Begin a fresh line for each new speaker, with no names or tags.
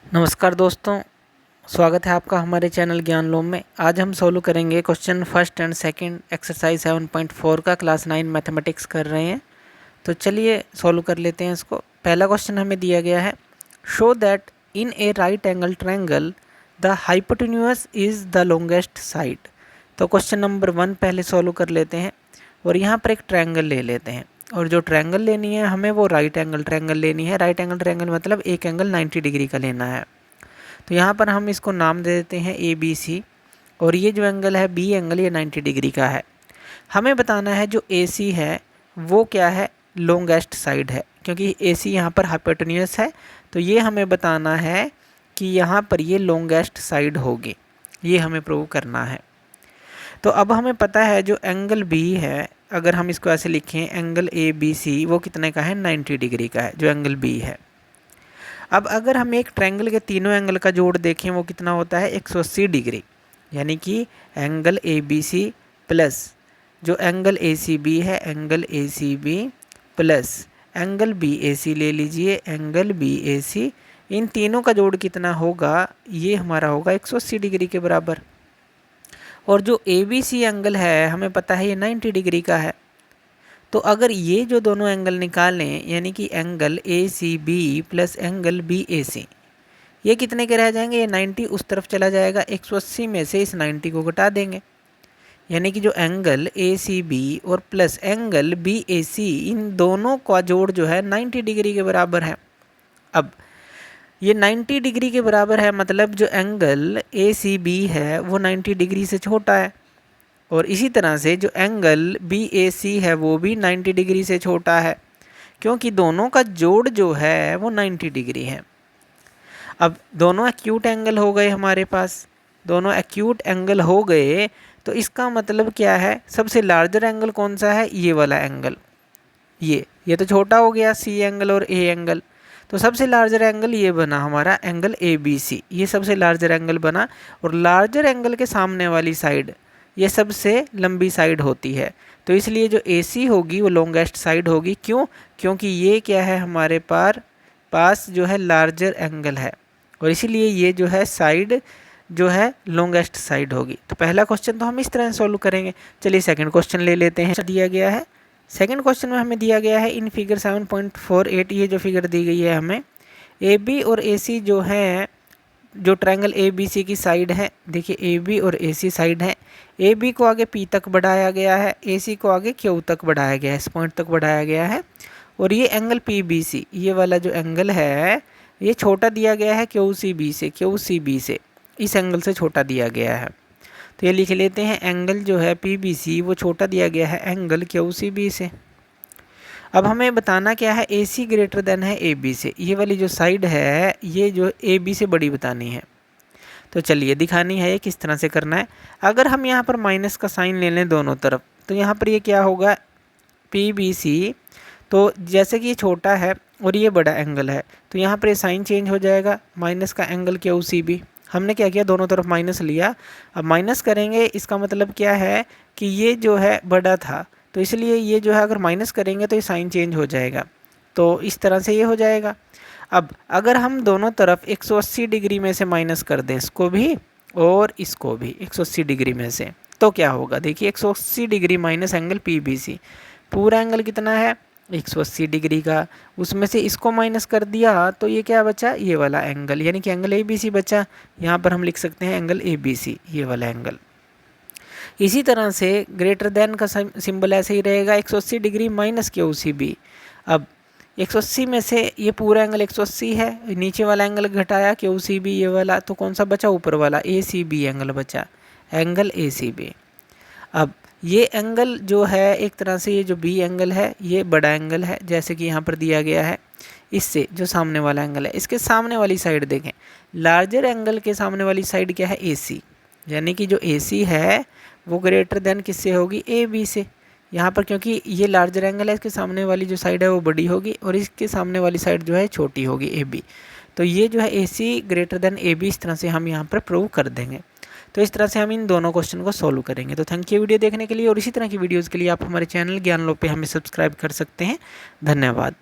नमस्कार दोस्तों, स्वागत है आपका हमारे चैनल ज्ञान लोम में। आज हम सोल्व करेंगे question first and second exercise 7.4 का क्लास 9 मैथमेटिक्स कर रहे हैं। तो चलिए सोल्व कर लेते हैं इसको। पहला क्वेश्चन हमें दिया गया है, show that in A right angle triangle the hypotenuse is the longest side. तो क्वेश्चन नंबर 1 पहले सोल्व कर लेते हैं और यहाँ पर एक ट्रायंगल ले लेते हैं। और जो ट्रायंगल लेनी है हमें वो राइट एंगल ट्रायंगल लेनी है। राइट एंगल ट्रायंगल मतलब एक एंगल 90 डिग्री का लेना है। तो यहाँ पर हम इसको नाम दे देते हैं ABC और ये जो एंगल है B एंगल, ये 90 डिग्री का है। हमें बताना है जो AC है वो क्या है, लॉन्गेस्ट साइड है, क्योंकि AC यहाँ पर हाइपोटेन्यूज है। तो ये हमें बताना है कि यहाँ पर ये लॉन्गेस्ट साइड होगी, ये हमें प्रूव करना है। तो अब हमें पता है जो एंगल B है, अगर हम इसको ऐसे लिखें एंगल ABC, वो कितने का है, 90 डिग्री का है जो एंगल B है। अब अगर हम एक ट्रायंगल के तीनों एंगल का जोड़ देखें वो कितना होता है, 180 डिग्री। यानी कि एंगल ABC प्लस जो एंगल ACB है, angle ACB plus angle BAC ले लीजिए, एंगल BAC, इन तीनों का जोड़ कितना होगा, ये हमारा होगा 180 डिग्री के बराबर। और जो ABC एंगल है हमें पता है ये 90 डिग्री का है। तो अगर ये जो दोनों एंगल निकालें, यानी कि angle ACB plus angle BAC, ये कितने के रह जाएंगे, ये 90 उस तरफ चला जाएगा। 180 में से इस 90 को घटा देंगे, यानी कि जो एंगल ACB और प्लस एंगल BAC, इन दोनों का जोड़ जो है 90 डिग्री के बराबर है। अब ये 90 डिग्री के बराबर है, मतलब जो एंगल ACB है वो 90 डिग्री से छोटा है। और इसी तरह से जो एंगल BAC है वो भी 90 डिग्री से छोटा है, क्योंकि दोनों का जोड़ जो है वो 90 डिग्री है। अब दोनों एक्यूट एंगल हो गए हमारे पास, दोनों एक्यूट एंगल हो गए, तो इसका मतलब क्या है, सबसे लार्जर एंगल कौन सा है, ये वाला एंगल। ये तो छोटा हो गया C एंगल और A एंगल, तो सबसे लार्जर एंगल ये बना हमारा एंगल ABC, ये सबसे लार्जर एंगल बना। और लार्जर एंगल के सामने वाली साइड ये सबसे लंबी साइड होती है, तो इसलिए जो AC होगी वो लॉन्गेस्ट साइड होगी। क्यों, क्योंकि ये क्या है, हमारे पास जो है लार्जर एंगल है, और इसीलिए ये जो है साइड जो है लॉन्गेस्ट साइड होगी। तो पहला क्वेश्चन तो हम इस तरह सॉल्व करेंगे। चलिए सेकंड क्वेश्चन ले लेते हैं। दिया गया है सेकंड क्वेश्चन में हमें दिया गया है इन फिगर 7.48, ये जो फिगर दी गई है हमें, AB और AC जो है, जो ट्रायंगल ABC की साइड है, देखिए AB और AC साइड है। AB को आगे P तक बढ़ाया गया है, AC को आगे Q तक बढ़ाया गया है, इस पॉइंट तक बढ़ाया गया है। और ये एंगल PBC, ये वाला जो एंगल है ये छोटा दिया गया है QCB से इस एंगल से छोटा दिया गया है। तो ये लिख लेते हैं, एंगल जो है PBC वो छोटा दिया गया है एंगल QCB से। अब हमें बताना क्या है, AC ग्रेटर देन है AB से, ये वाली जो साइड है ये जो AB से बड़ी बतानी है। तो चलिए दिखानी है ये किस तरह से करना है। अगर हम यहाँ पर माइनस का साइन ले लें दोनों तरफ, तो यहाँ पर ये क्या होगा, PBC, तो जैसे कि ये छोटा है और ये बड़ा एंगल है, तो यहाँ पर ये साइन चेंज हो जाएगा, माइनस का एंगल QCB। हमने क्या किया, दोनों तरफ माइनस लिया। अब माइनस करेंगे, इसका मतलब क्या है कि ये जो है बड़ा था, तो इसलिए ये जो है अगर माइनस करेंगे तो ये साइन चेंज हो जाएगा, तो इस तरह से ये हो जाएगा। अब अगर हम दोनों तरफ 180 डिग्री में से माइनस कर दें, इसको भी और इसको भी 180 डिग्री में से, तो क्या होगा, देखिए 180 डिग्री माइनस एंगल PBC, पूरा एंगल कितना है 180 डिग्री का, उसमें से इसको माइनस कर दिया तो ये क्या बचा, ये वाला एंगल, यानी कि एंगल ABC बचा। यहाँ पर हम लिख सकते हैं एंगल ABC, ये वाला एंगल। इसी तरह से ग्रेटर देन का सिंबल ऐसे ही रहेगा, 180 डिग्री माइनस QCB। अब 180 में से ये पूरा एंगल 180 है, नीचे वाला एंगल घटाया QCB ये वाला, तो कौन सा बचा, ऊपर वाला ACB एंगल बचा, एंगल ACB। अब ये एंगल जो है एक तरह से ये जो B एंगल है ये बड़ा एंगल है, जैसे कि यहाँ पर दिया गया है। इससे जो सामने वाला एंगल है, इसके सामने वाली साइड देखें, लार्जर एंगल के सामने वाली साइड क्या है, AC, यानी कि जो AC है वो ग्रेटर देन किससे होगी, AB से। यहाँ पर क्योंकि ये लार्जर एंगल है, इसके सामने वाली जो साइड है वो बड़ी होगी और इसके सामने वाली साइड जो है छोटी होगी, AB। तो ये जो है AC ग्रेटर देन AB, इस तरह से हम यहाँ पर प्रूव कर देंगे। तो इस तरह से हम इन दोनों क्वेश्चन को सॉल्व करेंगे। तो थैंक यू वीडियो देखने के लिए, और इसी तरह की वीडियोज़ के लिए आप हमारे चैनल ज्ञान लोम पे हमें सब्सक्राइब कर सकते हैं। धन्यवाद।